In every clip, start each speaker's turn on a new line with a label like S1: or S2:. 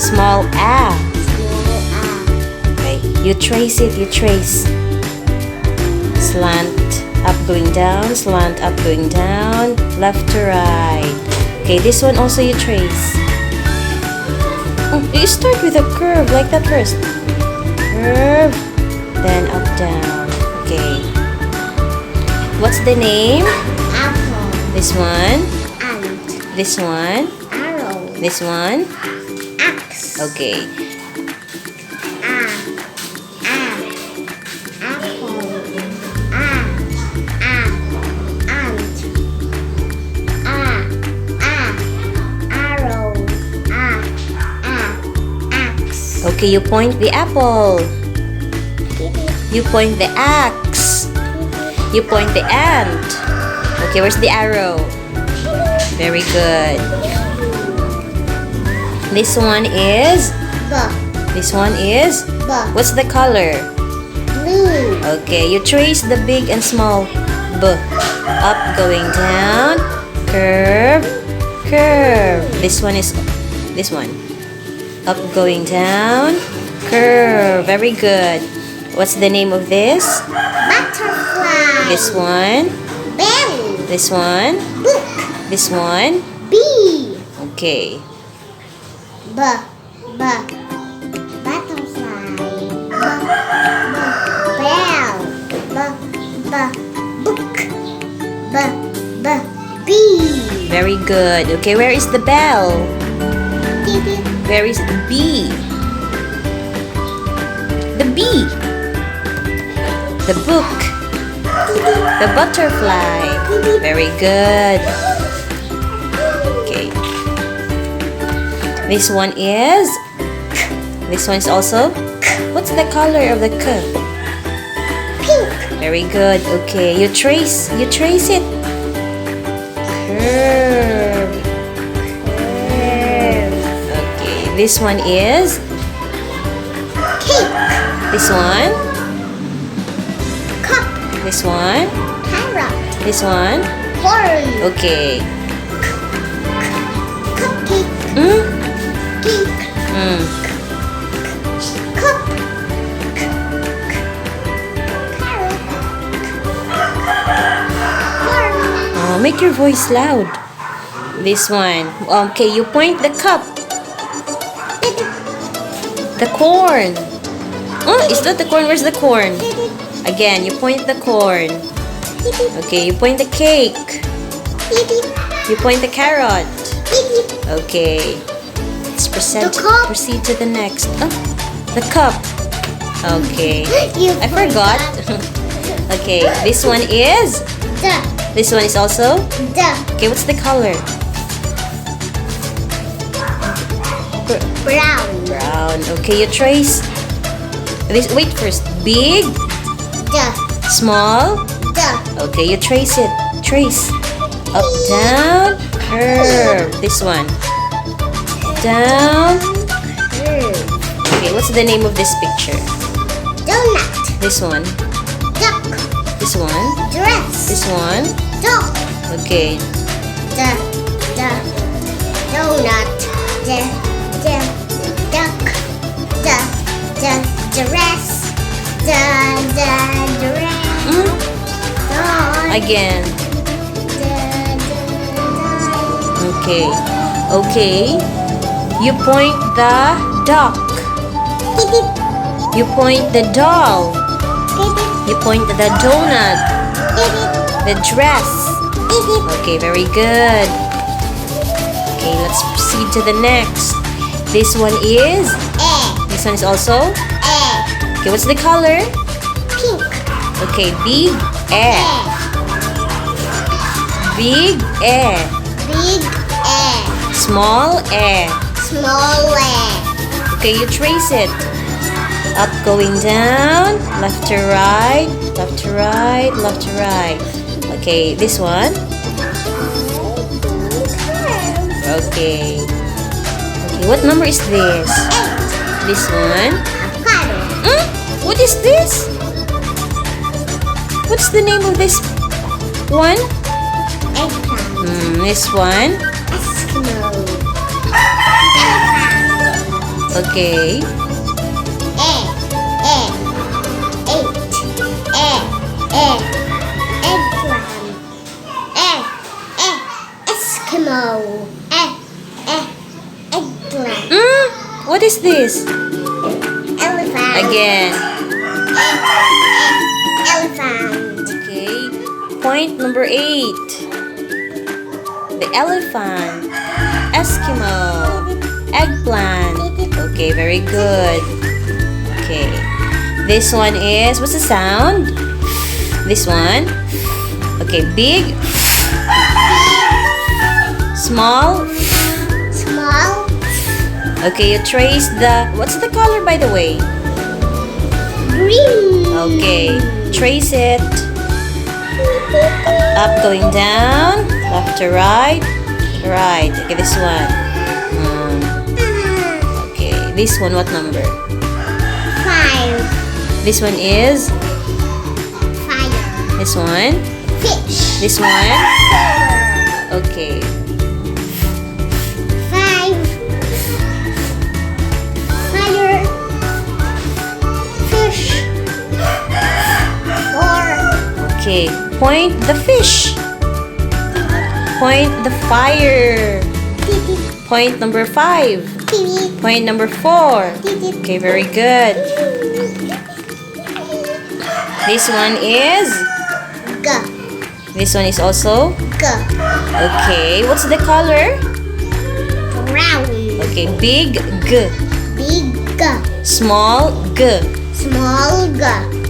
S1: Small A.
S2: Small A.
S1: Okay, you trace it, you trace. Slant up, going down, slant up, going down, left to right. Okay, this one also you trace. Oh, you start with a curve like that first. Curve, then up, down. Okay. What's the name?
S2: Apple.
S1: This one.
S2: Ant.
S1: This one.
S2: Arrow.
S1: This one.
S2: Axe.
S1: Okay.
S2: Apple. Ant. Arrow. Axe.
S1: Okay, you point the apple. You point the axe. You point the ant. Okay, where's the arrow? Very good. This one is? This one is? What's the color?
S2: Blue.
S1: Okay, you trace the big and small B. Up, going down. Curve. Curve. This one is this one. Up, going down. Curve. Very good. What's the name of this?
S2: Butterfly.
S1: This one.
S2: Bell.
S1: This one.
S2: Book.
S1: This one.
S2: Bee.
S1: Okay.
S2: Butterfly. Bell. Book. Bee.
S1: Very good. Okay, where is the bell? Where is the bee? The bee. The book. The butterfly. Very good. Okay. This one is? This one is also? What's the color of the K?
S2: Pink.
S1: Very good. Okay, you trace it. Curve. Okay, this one is?
S2: Cake.
S1: This one?
S2: Cup.
S1: This one?
S2: Carrot.
S1: This one?
S2: Corn.
S1: Okay.
S2: Cupcake. Cake. Cup. Carrot. Corn.
S1: Oh, make your voice loud. This one. Okay, you point the cup. The corn. Oh, is that the corn? Where's the corn? Again, you point the corn. Okay, you point the cake. You point the carrot. Okay. Let's proceed to the next. Oh, the cup. Okay. I forgot. Okay, this one is? This one is also? Okay, what's the color?
S2: Brown.
S1: Brown. Okay, you trace. Wait first. Big, small. Okay, you trace it. Trace. Up, down, curve. This one. Down. Okay, what's the name of this picture?
S2: Donut.
S1: This one.
S2: Duck.
S1: This one.
S2: Dress.
S1: This one.
S2: Dog.
S1: Okay.
S2: Donut. Duck. Dress. Dress. Dog.
S1: Again. Okay. Okay. You point the duck. You point the doll. You point the donut. The dress. Okay, very good. Okay, let's proceed to the next. This one is? This one is also? Okay, what's the color?
S2: Pink.
S1: Okay, big E. Big E.
S2: Big
S1: Small E.
S2: Small
S1: Okay, you trace it. Up, going down, left to right, left to right, left to right. Okay, this one. Okay. Okay, what number is this? This one. What is this? What's the name of this one?
S2: Eggplant.
S1: This one.
S2: Eskimo.
S1: Okay.
S2: Eskimo. Eggplant.
S1: What is this?
S2: Elephant.
S1: Again.
S2: Elephant.
S1: Okay. Point number 8. The elephant. Eskimo. Eggplant. Okay, very good. Okay. This one is, what's the sound? This one. Okay, big. Small.
S2: Small.
S1: Okay, you trace the, what's the color by the way?
S2: Green.
S1: Okay, trace it. Up, going down. Left to right. Right. Okay, this one. Okay, this one, what number?
S2: 5.
S1: This one is?
S2: Fire.
S1: This one?
S2: Fish.
S1: This one? Okay.
S2: 5. Fire. Fish. 4.
S1: Okay, point the fish. Point the fire. Point number 5. Point number 4. Okay, very good. This one is?
S2: G.
S1: This one is also?
S2: G.
S1: Okay, what's the color?
S2: Brown.
S1: Okay, big G.
S2: Big G.
S1: Small G.
S2: Small G.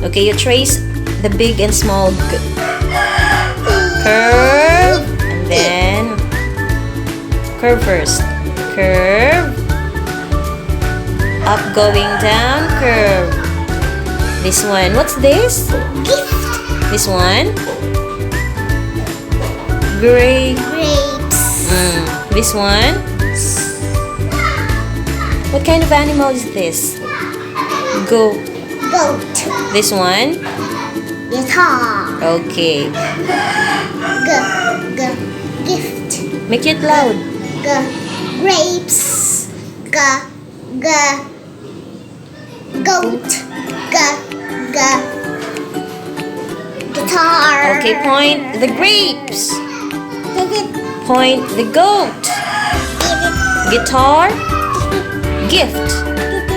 S1: Okay, you trace the big and small G. Curve. And then curve first. Curve. Up, going down, curve. This one, what's this?
S2: Gift.
S1: This one? Gray.
S2: Grapes.
S1: This one? What kind of animal is this? Go.
S2: Goat.
S1: This one?
S2: Guitar.
S1: Okay.
S2: G. G. Gift.
S1: Make it loud.
S2: G. Grapes. G. G. Goat. G. G. Guitar.
S1: Okay, point the grapes. Point the goat. Guitar. Gift.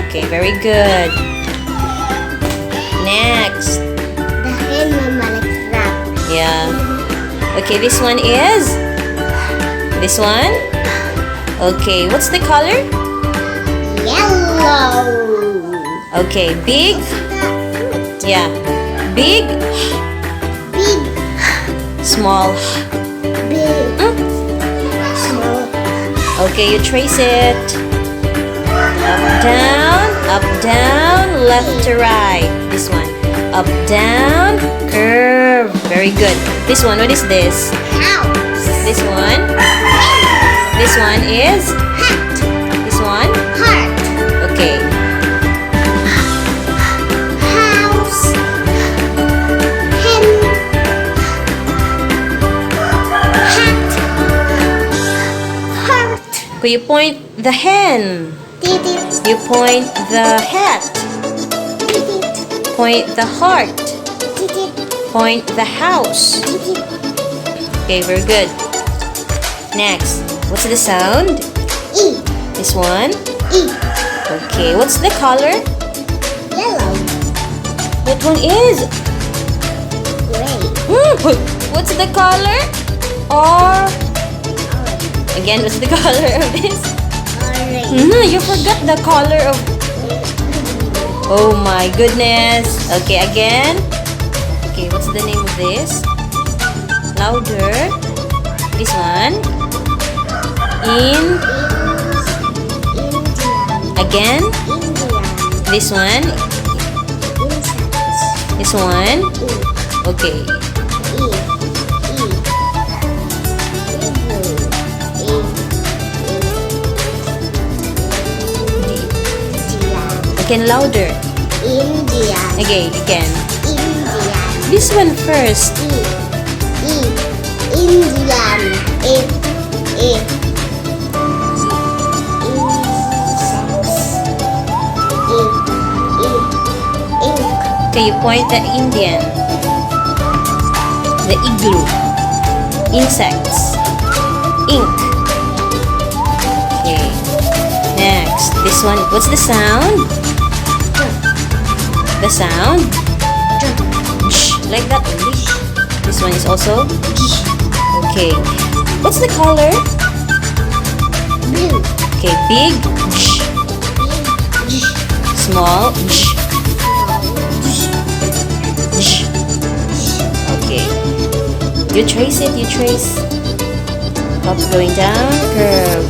S1: Okay, very good. Next.
S2: The hen malagrat.
S1: Yeah. Okay, this one is? This one? Okay, what's the color?
S2: Yellow.
S1: Okay, big. Yeah. Big.
S2: Big.
S1: Small.
S2: Big. Small.
S1: Okay, you trace it. Up, down, left to right. This one. Up, down, curve. Very good. This one, what is this?
S2: House.
S1: This one. This one is?
S2: Hat.
S1: This one?
S2: Heart.
S1: Okay.
S2: House. Hen. Hat. Heart.
S1: Okay, you point the hen.
S2: Did it.
S1: You point the hat.
S2: Did it.
S1: Point the heart.
S2: Did it.
S1: Point the house.
S2: Did it.
S1: Okay, very good. Next, what's the sound?
S2: E.
S1: This one?
S2: E.
S1: Okay, what's the color?
S2: Yellow.
S1: That one is?
S2: Gray.
S1: What's the color? Or again, what's the color of this?
S2: Orange.
S1: You forgot the color of. Oh my goodness. Okay, again. Okay, what's the name of this? Louder. This one. In. Again.
S2: India.
S1: This one.
S2: Insects.
S1: This one. Okay. Again, louder.
S2: India.
S1: Again.
S2: India.
S1: This one first.
S2: Indian. Insects.
S1: Okay, you point the Indian. The igloo. Insects. Ink. Okay. Next, this one. What's the sound? The sound? Like that only. This one is also. Okay. What's the color?
S2: Blue.
S1: Okay, big. Small. Okay. You trace it, you trace. Up, going down, curve.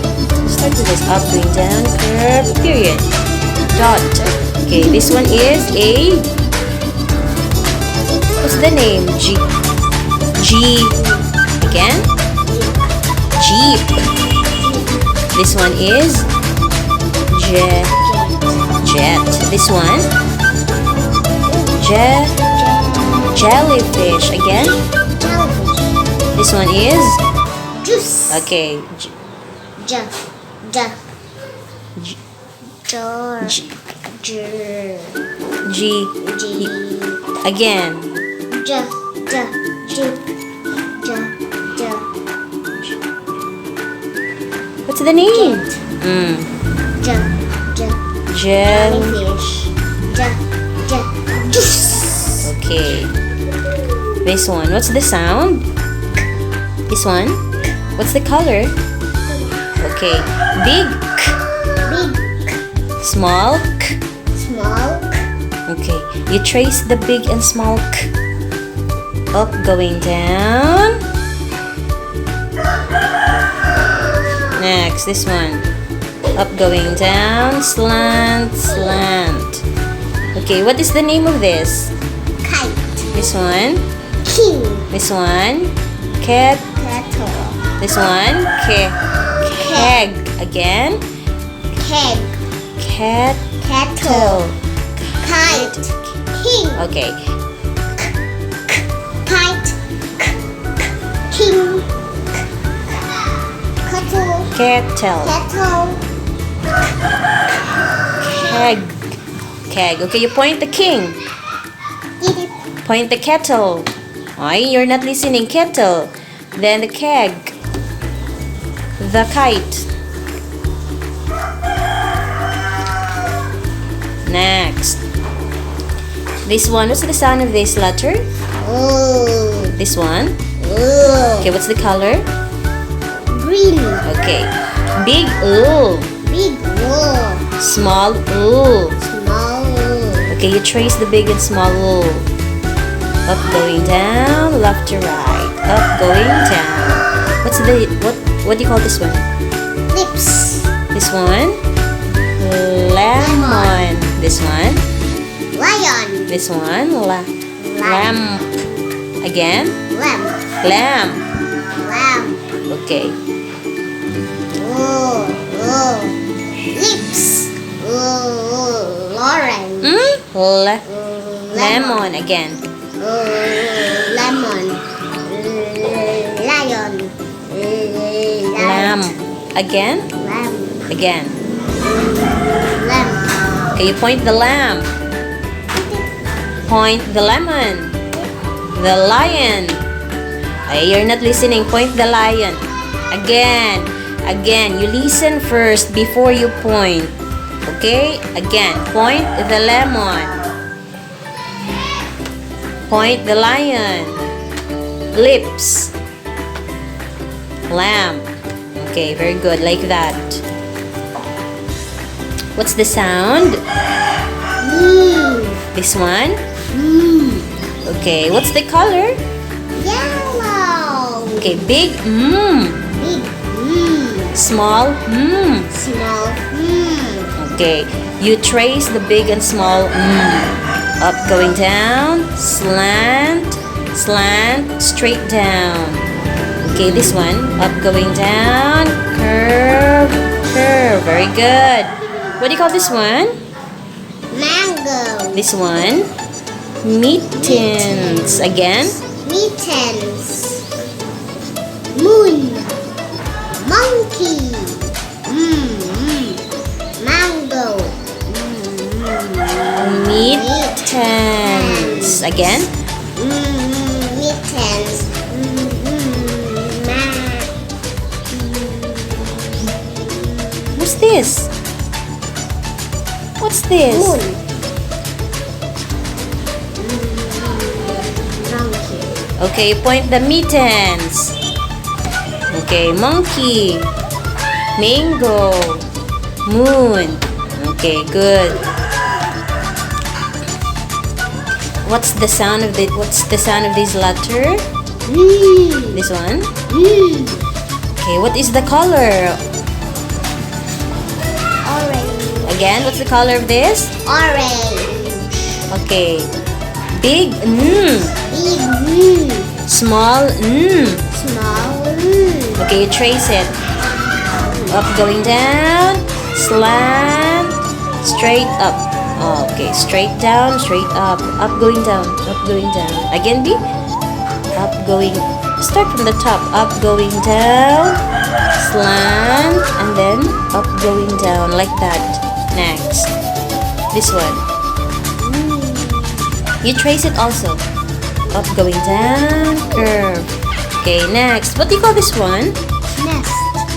S1: Start with this. Up, going down, curve, period. Dot. Okay, this one is a. What's the name? G. Again? Jeep. This one is jet. This one? Jellyfish. Again? This one is?
S2: Juice.
S1: Okay. G. Again. What's the name?
S2: Jellyfish. Juice.
S1: Okay. This one. What's the sound? This one. What's the color? Okay. Big. Small.
S2: Small.
S1: Okay. You trace the big and small k. Up, going down. Next, this one. Up, going down. Slant. Okay, what is the name of this?
S2: Kite.
S1: This one.
S2: King.
S1: This one. Cat.
S2: Kettle.
S1: This one. Keg. Again.
S2: Keg.
S1: Cat.
S2: Kettle. Kite. King.
S1: Okay.
S2: Kite. King. Kettle.
S1: Kettle. Keg. Okay, you point the king. Point the kettle. Ay, you're not listening. Kettle. Then the keg. The kite. Next. This one. What's the sound of this letter?
S2: Oh.
S1: This one.
S2: Oh.
S1: Okay, what's the color?
S2: Green.
S1: Okay. Big O.
S2: Big O.
S1: Small O.
S2: Small O.
S1: Okay, you trace the big and small O. Up, going down, left to right. Up, going down. What do you call this one?
S2: Lips.
S1: This one? Lemon. This one?
S2: Lion.
S1: This one? Lamp. Again?
S2: Lamb.
S1: Lamp. Okay.
S2: Oh. Lips. Oh. Lauren.
S1: Lemon again.
S2: Lemon. Lion.
S1: Lamp. Again?
S2: Lamb.
S1: Again.
S2: Lamb.
S1: Okay, you point the lamp. Point the lemon. The lion. Hey, you're not listening. Point the lion. Again. You listen first before you point. Okay? Again. Point the lemon. Point the lion. Lips. Lamp. Okay, very good. Like that. What's the sound? This one? Okay, what's the color?
S2: Yellow.
S1: Okay, big
S2: Big.
S1: small
S2: Small.
S1: Okay, you trace the big and small up, going down, slant, straight down. Okay, this one, up, going down, curve. Very good. What do you call this one?
S2: Mango.
S1: This one? Mittens. Again?
S2: Mittens. Moon. Monkey. Mango.
S1: Mittens. Mittens. Again.
S2: Mittens.
S1: What's this? What's this?
S2: Moon. Monkey.
S1: Okay, point the mittens. Okay, monkey. Mango. Moon. Okay, good. What's the sound of this letter? This one? Okay, what is the color?
S2: Orange.
S1: Again, what's the color of this?
S2: Orange.
S1: Okay. Big
S2: Big.
S1: small
S2: Small.
S1: Okay, you trace it. Up, going down, slant, straight up. Oh, okay, straight down, straight up, going down, going down. Again, B. Up, going. Start from the top. Up, going down, slant, and then up, going down like that. Next, this one. You trace it also. Up, going down, curve. Okay, next. What do you call this one?
S2: Nest.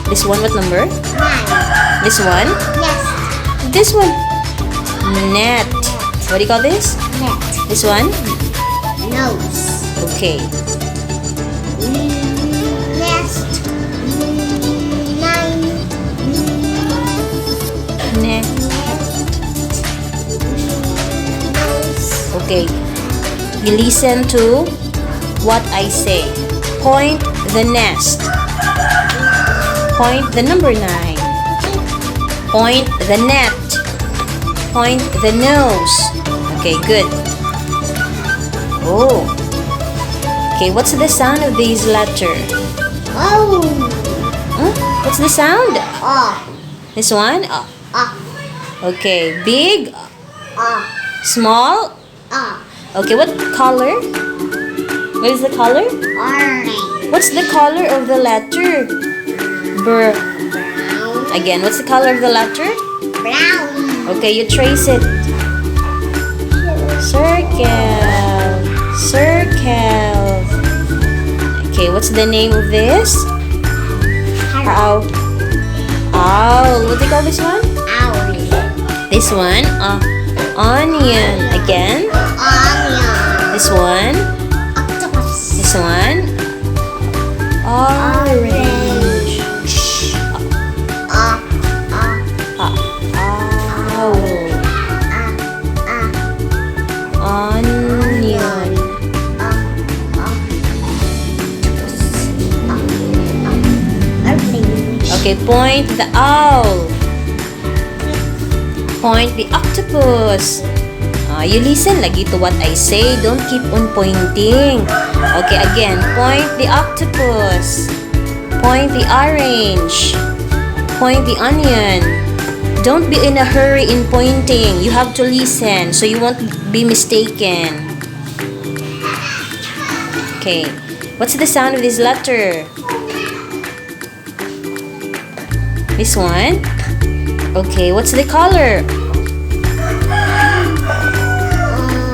S1: This one, what number?
S2: 9.
S1: This one?
S2: Nest.
S1: This one? Net. What do you call this?
S2: Net.
S1: This one?
S2: Nose.
S1: Okay.
S2: Nest. 9.
S1: Net.
S2: Nose.
S1: Okay. You listen to what I say. Point the nest. Point the number 9. Point the net. Point the nose. Okay, good. Oh. Okay, what's the sound of this letter?
S2: Oh.
S1: What's the sound?
S2: Ah.
S1: This one?
S2: Ah.
S1: Okay, big,
S2: Ah.
S1: small.
S2: Ah.
S1: Okay, what color? What is the color?
S2: Orange.
S1: What's the color of the letter?
S2: Brown.
S1: Again, what's the color of the letter?
S2: Brown.
S1: Okay, you trace it. Circle. Circle. Okay, what's the name of this? Owl. Owl. What do you call this one?
S2: Owl.
S1: This one? Onion. Again.
S2: Onion.
S1: This one.
S2: Octopus.
S1: This one. Orange.
S2: Ah. Ah.
S1: Owl.
S2: Ah.
S1: Onion. Okay, point the owl. Point the octopus. You listen lagi to what I say. Don't keep on pointing. Okay, again. Point the octopus. Point the orange. Point the onion. Don't be in a hurry in pointing. You have to listen so you won't be mistaken. Okay. What's the sound of this letter? This one? Okay, what's the color?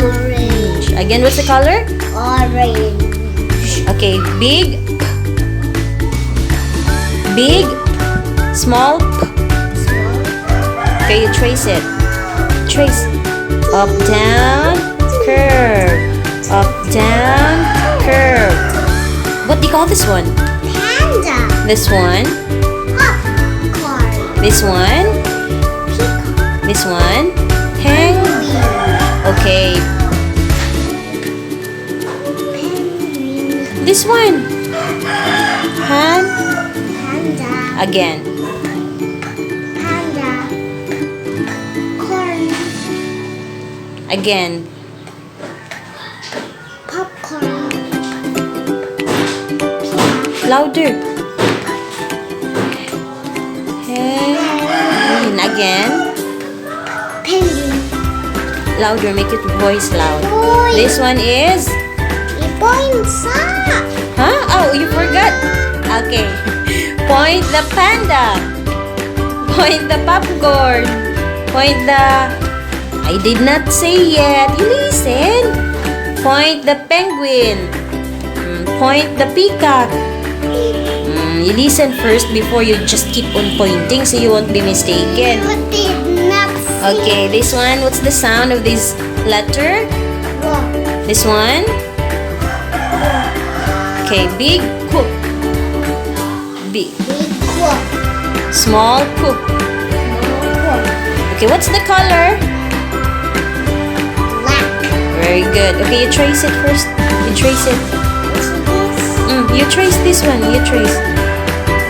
S2: Orange.
S1: Again, what's the color?
S2: Orange.
S1: Okay, big, big, small.
S2: Small.
S1: Okay, you trace it. Trace. Up, down, curve. Up, down, curve. What do you call this one?
S2: Panda.
S1: This one?
S2: Popcorn.
S1: This one?
S2: Peacock.
S1: This one? Penguin. Okay.
S2: Penguin.
S1: This one? Hand.
S2: Panda.
S1: Again.
S2: Panda. Corn.
S1: Again.
S2: Popcorn.
S1: Louder. Penguin. Again.
S2: Penguin.
S1: Louder. Make your voice loud.
S2: Boy.
S1: This one is?
S2: Points up.
S1: Huh? Oh, you forgot. Okay. Point the panda. Point the popcorn. Point the... I did not say yet. You listen. Point the penguin. Point the peacock. You listen first before you just keep on pointing so you won't be mistaken.
S2: What did not see?
S1: Okay, this one, what's the sound of this letter? This one? Okay, big cook. Big. Small cook. Okay, what's the color?
S2: Black.
S1: Very good. Okay, you trace it first. You trace it. You trace this one. You trace.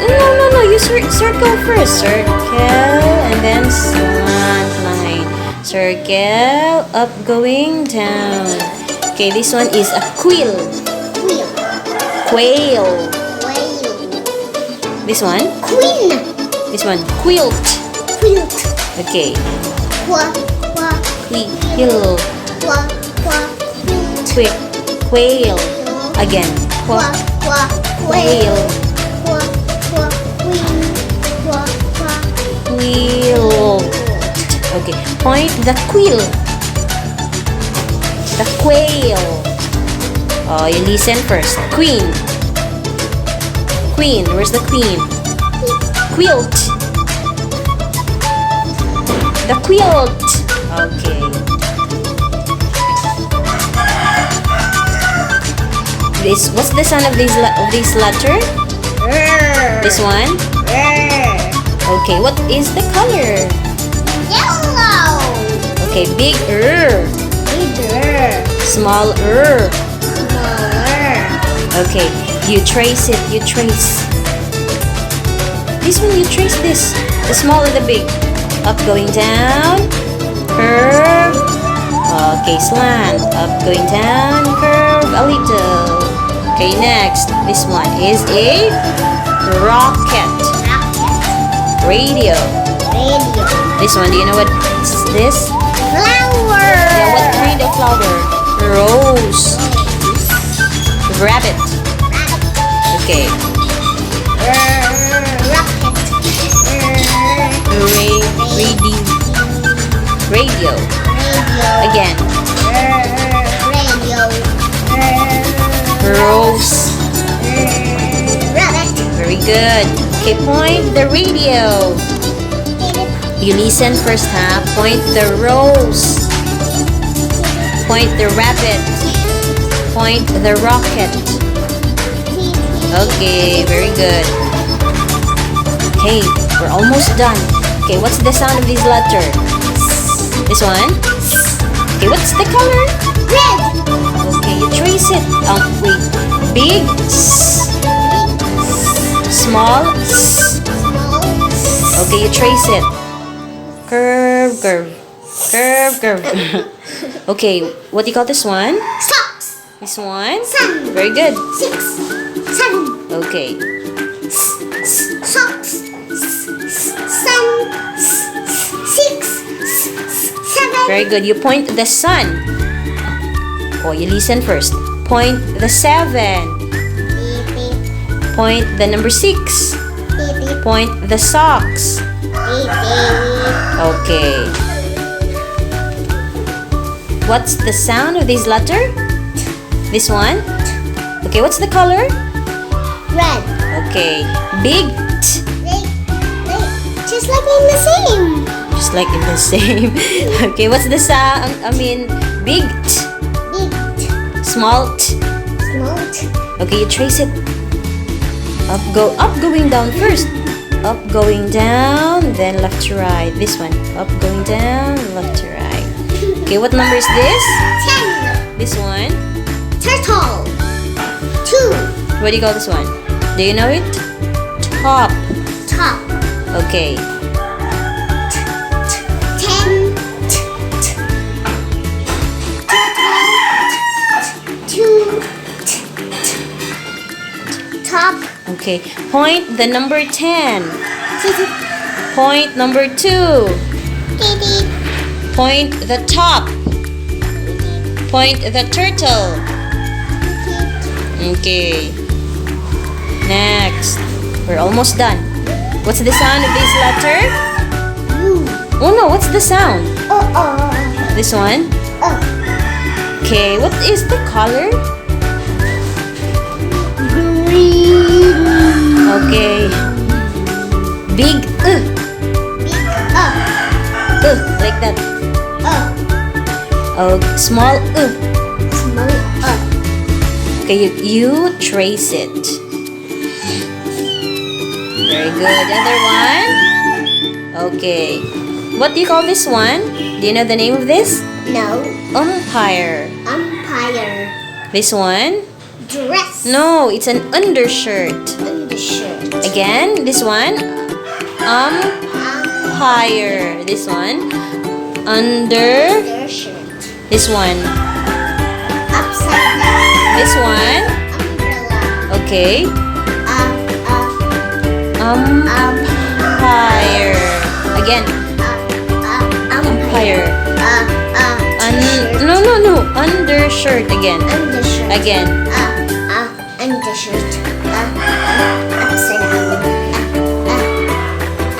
S1: No. You circle first. Circle and then slant line. Circle, up, going down. Okay, this one is a quill. Quail. This one?
S2: Queen.
S1: This one, quilt. Okay. Quill. Quail. Again. Quail. Quilt. Okay. Point the quill. The quail. Oh, you listen first. Queen. Where's the queen? Quilt. The quilt. Okay. What's the sound of this letter? This one? Okay, what is the color?
S2: Yellow.
S1: Okay, big small Okay, you trace it, you trace. This one, you trace this. The small and the big. Up, going down. Curve. Okay, slant. Up, going down. Curve a little. Okay, next. This one is a rocket. Radio. This one, do you know what's this?
S2: Flower.
S1: Yeah, what kind of flower? Rose. Rabbit. Okay. Radio. Again. Rose.
S2: Rabbit.
S1: Very good. Okay, point the radio. You listen first, huh? Point the rose. Point the rabbit. Point the rocket. Okay, very good. Okay, we're almost done. Okay, what's the sound of this letter? This one? Okay, what's the color?
S2: Red.
S1: Okay, you trace it. Wait. Big S. Small S. Okay, you trace it. Curve. Okay, what do you call this one?
S2: Socks.
S1: This one?
S2: Sun.
S1: Very good.
S2: 6. 7.
S1: Okay.
S2: Socks. Sun. 6. 7.
S1: Very good. You point the sun. Oh, you listen first. Point the 7. Point the number 6. Point the socks. Okay. What's the sound of this letter? This one? Okay, what's the color?
S2: Red.
S1: Okay. Big T.
S2: Just like in the same.
S1: Just like in the same. Okay, what's the sound? Big T. Small T. Okay, you trace it. Up, going down first. Up, going down, then left to right. This one. Up, going down, left to right. Okay, what number is this?
S2: 10.
S1: This one.
S2: Turtle. 2.
S1: What do you call this one? Do you know it? Top. Okay.
S2: 10. 2. Top.
S1: Okay. Point the number 10. Point number 2. Point the top. Point the turtle. Okay. Next. We're almost done. What's the sound of this letter? Oh no, what's the sound? This one? Okay, what is the color?
S2: Green.
S1: Okay. Big
S2: Big
S1: like that.
S2: uh.
S1: Oh, small
S2: Small
S1: Okay, you trace it. Very good. Other one. Okay. What do you call this one? Do you know the name of this?
S2: No.
S1: Umpire.
S2: Umpire.
S1: This one?
S2: Dress.
S1: No, it's an undershirt.
S2: Undershirt.
S1: Again, this one? Umpire. This one?
S2: Undershirt.
S1: This one?
S2: Upside down.
S1: This one?
S2: Umbrella.
S1: Okay. Umpire. Again. Umpire. No. Undershirt again.
S2: Undershirt.
S1: Again.
S2: Undershirt. Upside down.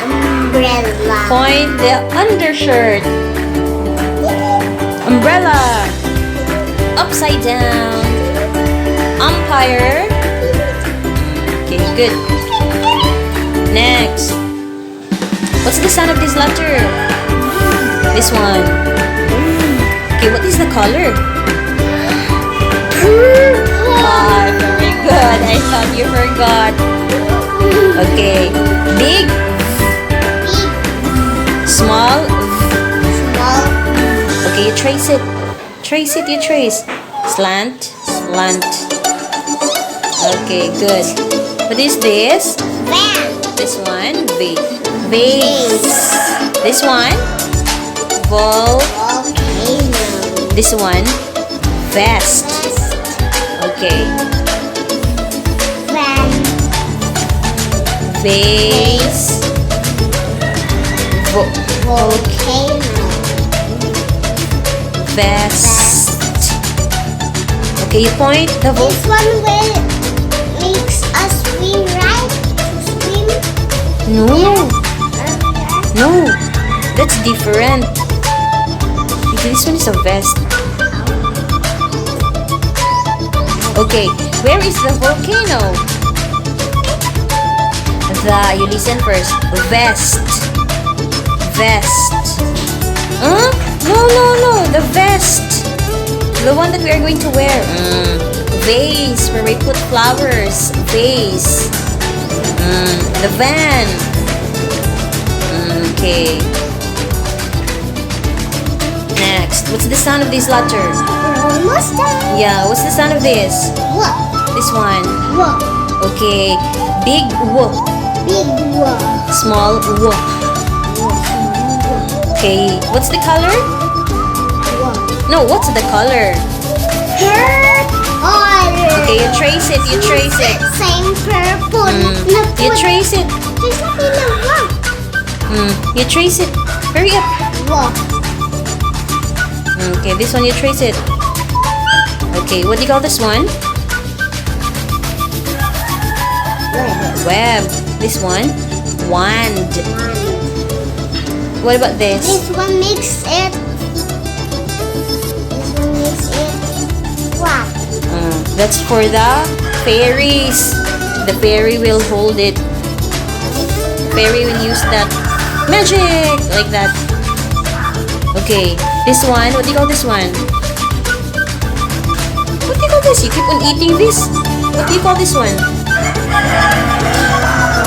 S2: Umbrella.
S1: Point the undershirt. Umbrella. Upside down. Umpire. Okay, good. Next. What's the sound of this letter? This one. Okay, what is the color? Ah, very good. I thought you forgot. Okay. Big. Small.
S2: Small.
S1: Okay, you trace it. Trace it, you trace. Slant. Slant. Okay, good. What is this?
S2: Van.
S1: This one, vase. This one,
S2: Volcano.
S1: this one, vest. Okay,
S2: Van.
S1: vase,
S2: Volcano.
S1: vest. Okay, you point the
S2: This one will makes us swim, right? Swim.
S1: No, that's different. This one is a vest. Okay, where is the volcano? You listen first. Vest. Vest. Huh? No. The vest. The one that we are going to wear. Vase, where we put flowers. Vase. The van. Okay. Next, what's the sound of this letter?
S2: We're almost done.
S1: Yeah, what's the sound of this?
S2: What?
S1: This one.
S2: What?
S1: Okay. Big W.
S2: Big what?
S1: Small W. Okay. What's the color?
S2: What?
S1: No, what's the color?
S2: Purple.
S1: Okay, you trace it. You trace it.
S2: Same purple.
S1: You trace it.
S2: There's nothing in the what?
S1: You trace it. Hurry up.
S2: What?
S1: Okay, this one you trace it. Okay, what do you call this one? Web. This one? Wand. What about this?
S2: This one makes it. This one makes it. What?
S1: That's for the fairies. The fairy will hold it. Fairy will use that magic like that. Okay, this one. What do you call this one? What do you call this? You keep on eating this. What do you call this one?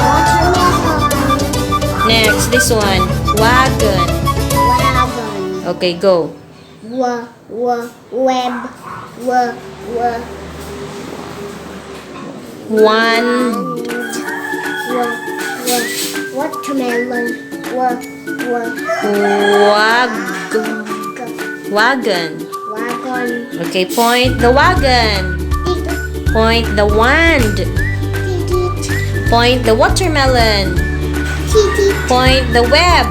S2: Watermelon.
S1: Next, this one. Wagon.
S2: Wagon.
S1: Okay, go.
S2: Web.
S1: Wand.
S2: Watermelon.
S1: Wagon.
S2: Wagon.
S1: Okay, point the wagon. Point the wand. Point the watermelon. Point the web.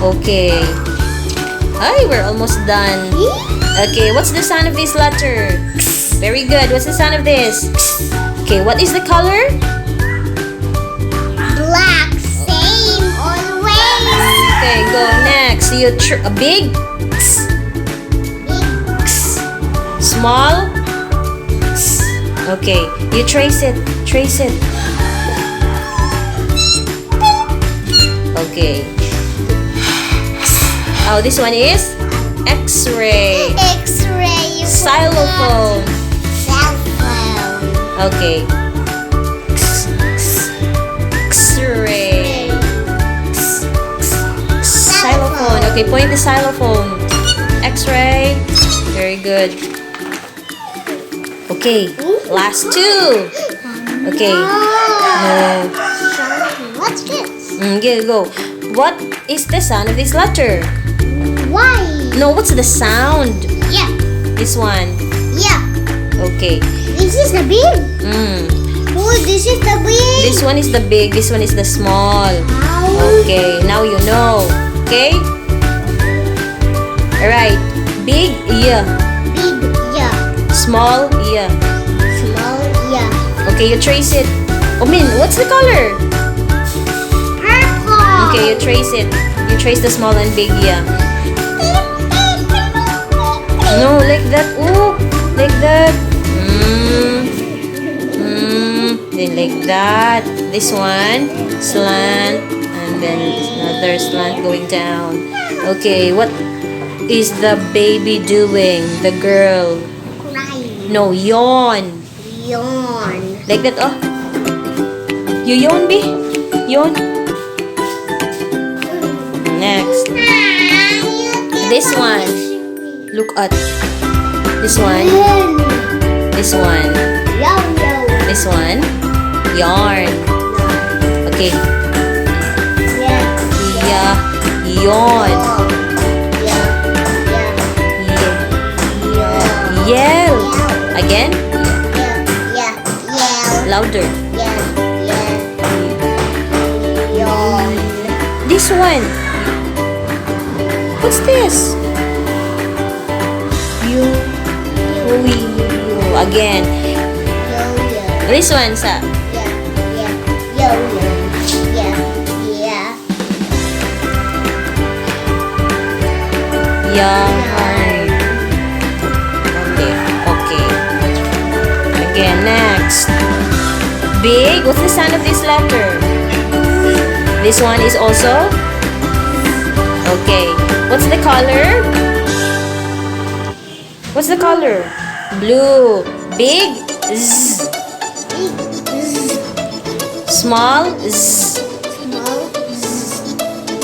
S1: Okay. Hi, we're almost done. Okay, what's the sound of this letter? Very good. What's the sound of this? Okay, what is the color?
S2: Black. Same always.
S1: Okay, go next. You a big Small. Okay, you trace it. Trace it. Okay. Oh, this one is X-ray.
S2: X-ray.
S1: Xylophone.
S2: Cell phone.
S1: Okay. X-ray. Xylophone. Okay, point the xylophone. X-ray. Very good. Okay, last two. Okay. No.
S2: What's this?
S1: Go. What is the sound of this letter?
S2: Why?
S1: No, what's the sound?
S2: Yeah.
S1: This one.
S2: Yeah.
S1: Okay.
S2: This is the big. Oh, this is the big.
S1: This one is the big. This one is the small. Okay, now you know. Okay? Alright. Big, yeah.
S2: Big, yeah.
S1: Small, yeah.
S2: Small, yeah.
S1: Okay, you trace it. Oh, Min, what's the color?
S2: Purple.
S1: Okay, you trace it. You trace the small and big, yeah. No, like that. Oh, like that. Then like that. This one, slant, and then another slant going down. Okay, what is the baby doing? The girl.
S2: Crying.
S1: No, yawn.
S2: Yawn.
S1: Like that, oh. You yawn, B. Yawn. Next. This one. Look at this one. This one. This one. Yarn. Okay. Yeah. Yawn. Yell. Again. Louder. This one. What's this? You. Again. This one, sa. Yarn. Okay. Again, next. Big. What's the sound of this letter? This one is also. Okay. What's the color? What's the color? Blue. Big. Z. Small. Z.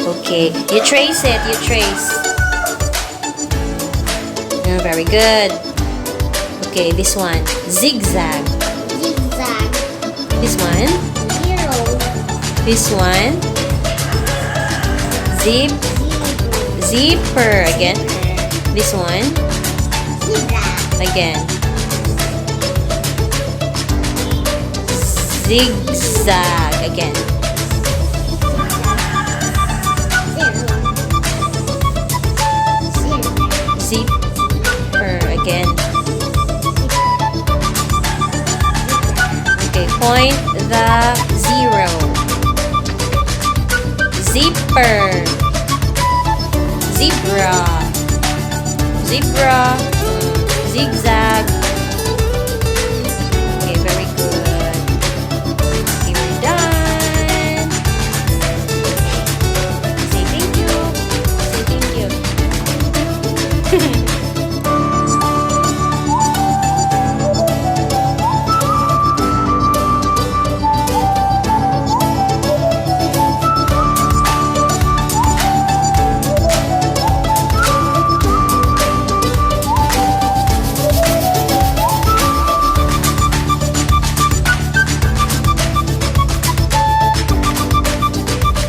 S1: Okay. You trace it. You trace. Very good. Okay, this one. Zigzag. This one. This one. Zipper. Again. This one. Again. Zigzag. Again. Zipper. Again. Okay, point the zero. Zipper. Zebra. Zebra. Zigzag.